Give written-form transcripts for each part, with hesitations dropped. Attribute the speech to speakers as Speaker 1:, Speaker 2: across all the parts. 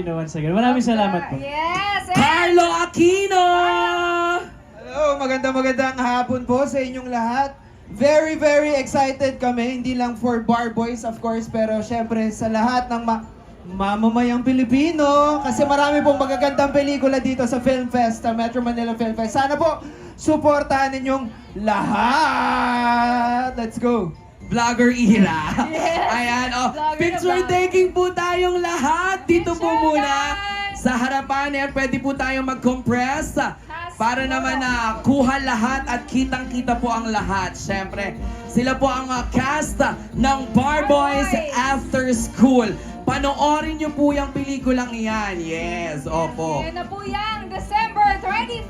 Speaker 1: Filipino once again. Maraming salamat po.
Speaker 2: Yes!
Speaker 3: Carlo Aquino!
Speaker 4: Hello, magandang hapon po sa inyong lahat. Very, very excited kami. Hindi lang for Bar Boys, of course, pero syempre sa lahat ng mamamayang Pilipino. Kasi marami pong magagandang pelikula dito sa Film Fest, sa Metro Manila Film Fest. Sana po, suportahan ninyong lahat. Let's go!
Speaker 3: Vlogger Ira.
Speaker 2: Yes.
Speaker 3: Ayan, oh.
Speaker 2: Vlogger na
Speaker 3: Picture
Speaker 2: vlog.
Speaker 3: taking po tayong lahat. Dito po
Speaker 2: Picture,
Speaker 3: muna.
Speaker 2: guys.
Speaker 3: Sa harapan, pwede po tayong mag-compress. Para
Speaker 2: po.
Speaker 3: naman na kuha lahat at kitang-kita po ang lahat. Siyempre, sila po ang cast ng Bar Boys After School. Panoorin niyo po yung pelikulang iyan. Yes, opo.
Speaker 2: Yan na po yan, December 25!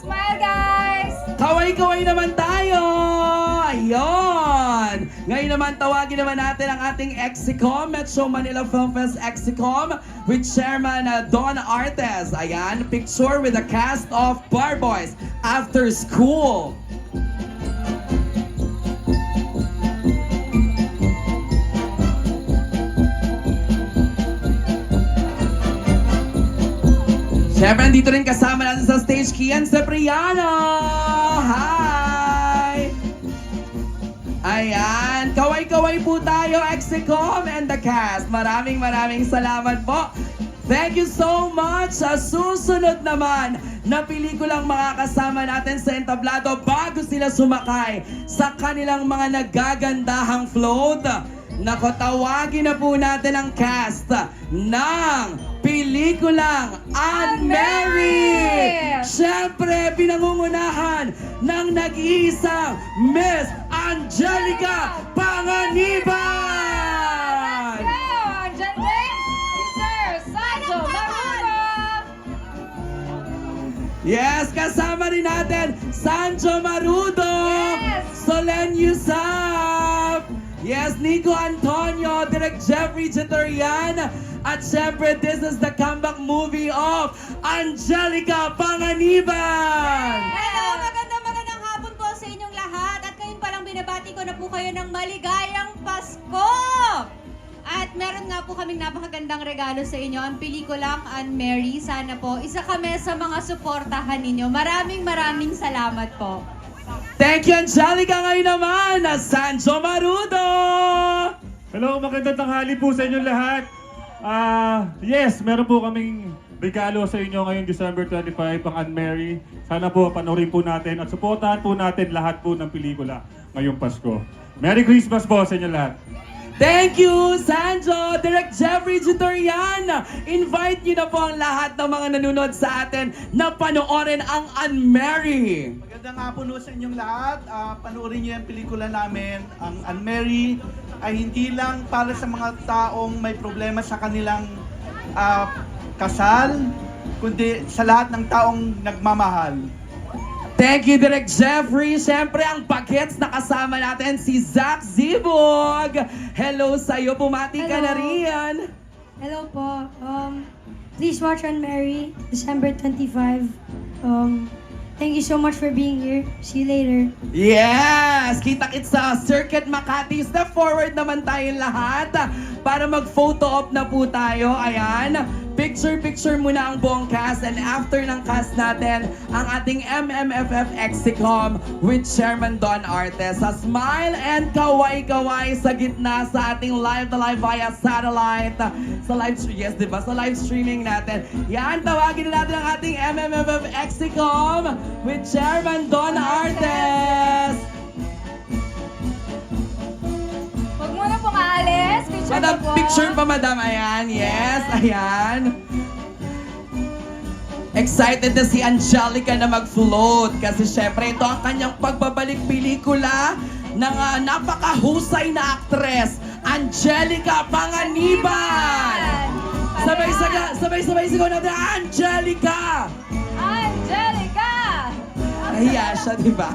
Speaker 2: Smile, guys!
Speaker 3: Kaway-kaway naman tayo! Ayun! Ngayon naman, tawagin naman natin ang ating Exicom, Metro Manila Film Fest Exicom with Chairman Don Artes. Ayan, picture with the cast of Bar Boys After School. Siyempre, nandito rin kasama natin sa stage Kian Cipriano! Hi! Ayan, kaway-kaway po tayo, Exicom and the cast. Maraming salamat po. Thank you so much. Sa susunod naman na pelikulang makakasama natin sa entablado bago sila sumakay sa kanilang mga nagagandahang float. Nako, tawagin na po natin ang cast ng pelikulang Anne-Marie! Siyempre, pinangungunahan ng nag-iisang Miss Angelica Panganiban!
Speaker 2: Let's go! Andyan din, si Sir Sanjo Maruno!
Speaker 3: Yes, kasama rin natin Sanjo Marudo,
Speaker 2: Yes!
Speaker 3: Solen Yusuf, yes, Nico Antonio, Direk Jeffrey Jitorian, at syempre, this is the comeback movie of Angelica Panganiban!
Speaker 5: Hello! Magandang hapon po sa inyong lahat. At ngayon palang binabati ko na po kayo ng maligayang Pasko! At meron nga po kaming napakagandang regalo sa inyo. Ang pelikulang Anne-Marie. Sana po, isa kami sa mga suportahan ninyo. Maraming salamat po.
Speaker 3: Thank you, Angelica! Ngayon naman, Sanjo Marudo!
Speaker 1: Hello, magandang tanghali po sa inyong lahat. Yes, meron po kaming regalo sa inyo ngayong December 25, ang Anne-Marie. Sana po panoorin po natin at suportahan po natin lahat po ng pelikula ngayong Pasko. Merry Christmas po sa inyo lahat.
Speaker 3: Thank you, Sanjo! Direk Jeffrey Jitorian! Invite niyo na po ang lahat ng mga nanonood sa atin na panoorin ang Anne-Marie!
Speaker 6: Magandang hapon po sa inyong lahat. Panoorin niyo yung pelikula namin. Ang Anne-Marie ay hindi lang para sa mga taong may problema sa kanilang kasal, kundi sa lahat ng taong nagmamahal.
Speaker 3: Thank you, Direk Jeffrey. Siyempre, ang bagets na kasama natin si Zach Zibog. Hello sa'yo. Pumati ka na riyan.
Speaker 7: Hello po. Please watch Anne-Marie, December 25. Thank you so much for being here. See you later.
Speaker 3: Yes! Kita-kits sa Circuit Makati. Step forward naman tayong lahat para mag-photo op na po tayo. Ayan. Picture muna ang buong cast, and after ng cast natin, ang ating MMFF Exicom with Chairman Don Artes. Sa smile and kaway-kaway sa gitna sa ating live via satellite. Sa live stream, yes, diba? Sa live streaming natin. Yan, tawagin na natin ang ating MMFF Exicom with Chairman Don Artes.
Speaker 2: Huwag muna pong aalis. Picture
Speaker 3: Madam,
Speaker 2: na po.
Speaker 3: picture pa, madam. Ayan, yes, ayan. Excited na si Angelica na mag-float kasi syempre ito ang kanyang pagbabalik pelikula ng napakahusay na aktres, Angelica Panganiban! Sabay sigaw natin, Angelica!
Speaker 2: Angelica!
Speaker 3: Nahiya siya, di ba?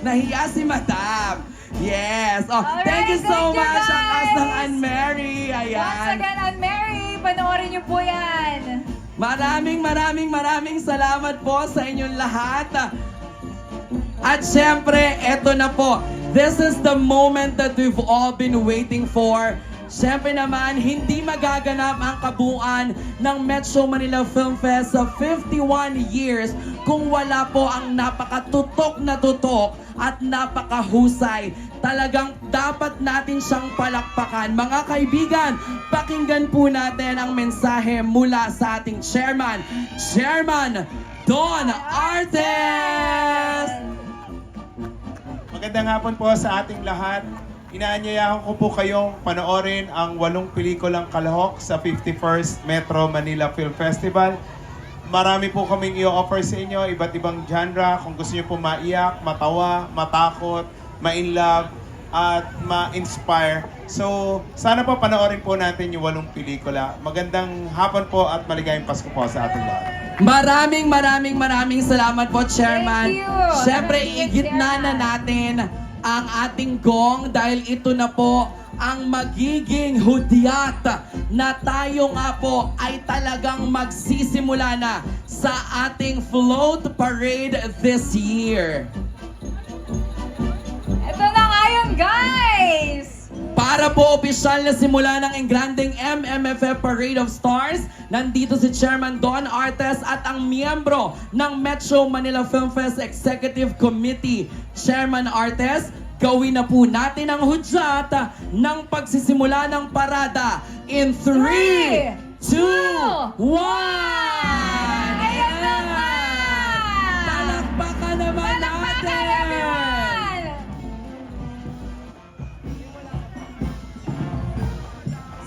Speaker 3: Nahiya si madam. Yes. Oh,
Speaker 2: Alright,
Speaker 3: thank you so
Speaker 2: thank you,
Speaker 3: much ang cast ng
Speaker 2: guys.
Speaker 3: Anne-Marie.
Speaker 2: Once
Speaker 3: Ayan.
Speaker 2: again, Anne-Marie, panoorin niyo po yan.
Speaker 3: Maraming salamat po sa inyong lahat. At syempre, eto na po. This is the moment that we've all been waiting for. Siyempre naman, hindi magaganap ang kabuuan ng Metro Manila Film Fest sa 51 years kung wala po ang napakatutok na tutok at napakahusay. Talagang dapat natin siyang palakpakan. Mga kaibigan, pakinggan po natin ang mensahe mula sa ating chairman, Chairman Don Artes!
Speaker 8: Magandang hapon po sa ating lahat. Inaanyayahan ko po kayong panoorin ang 8 pelikulang kalahok sa 51st Metro Manila Film Festival. Marami po kaming i-offer sa inyo, iba't ibang genre. Kung gusto niyo po maiyak, matawa, matakot, ma-inlove, at ma-inspire. So, sana po panoorin po natin yung 8 pelikula. Magandang hapon po at maligayang Pasko po sa ating lahat.
Speaker 3: Maraming salamat po, Chairman.
Speaker 2: Thank you.
Speaker 3: Siyempre,
Speaker 2: Maraming
Speaker 3: igitna
Speaker 2: yan.
Speaker 3: na natin ang ating gong dahil ito na po ang magiging hudyat na tayo nga po ay talagang magsisimula na sa ating float parade this year.
Speaker 2: Ito na nga yun, guys!
Speaker 3: Para po opisyal na simula ng engranding MMFF Parade of Stars, nandito si Chairman Don Artes at ang miyembro ng Metro Manila Film Fest Executive Committee. Chairman Artes, gawin na po natin ang hudyat ng pagsisimula ng parada in 3, 2, 1!
Speaker 2: Ayan na nga!
Speaker 3: Palakpakan naman
Speaker 2: Palakpakan,
Speaker 3: natin!
Speaker 2: everyone!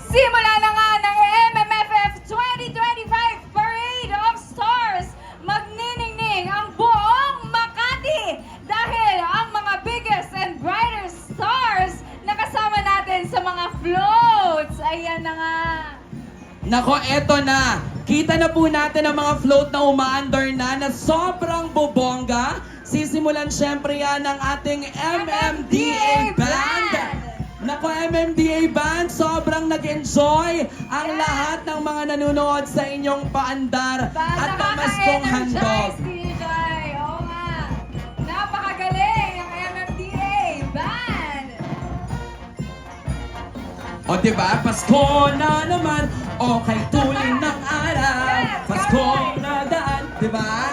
Speaker 2: Simula na nga ng MMFF 2025 Parade of Stars. Magniningning ang buong Makati dahil ang mga biggest and brightest stars na kasama natin sa mga floats. Ayan na nga.
Speaker 3: Nako, eto na. Kita na po natin ang mga float na umaandar na sobrang bobongga. Sisimulan syempre yan ng ating MMDA Band. Nako, MMDA Band, sobrang nag-enjoy ang lahat ng mga nanonood sa inyong paandar at pamaskong handog.
Speaker 2: Nakaka-energize, DJ. Oo nga. Napakagaling ang MMDA Band.
Speaker 3: O diba, Pasko na naman, okay tuloy ng araw, Pasko na daan, diba?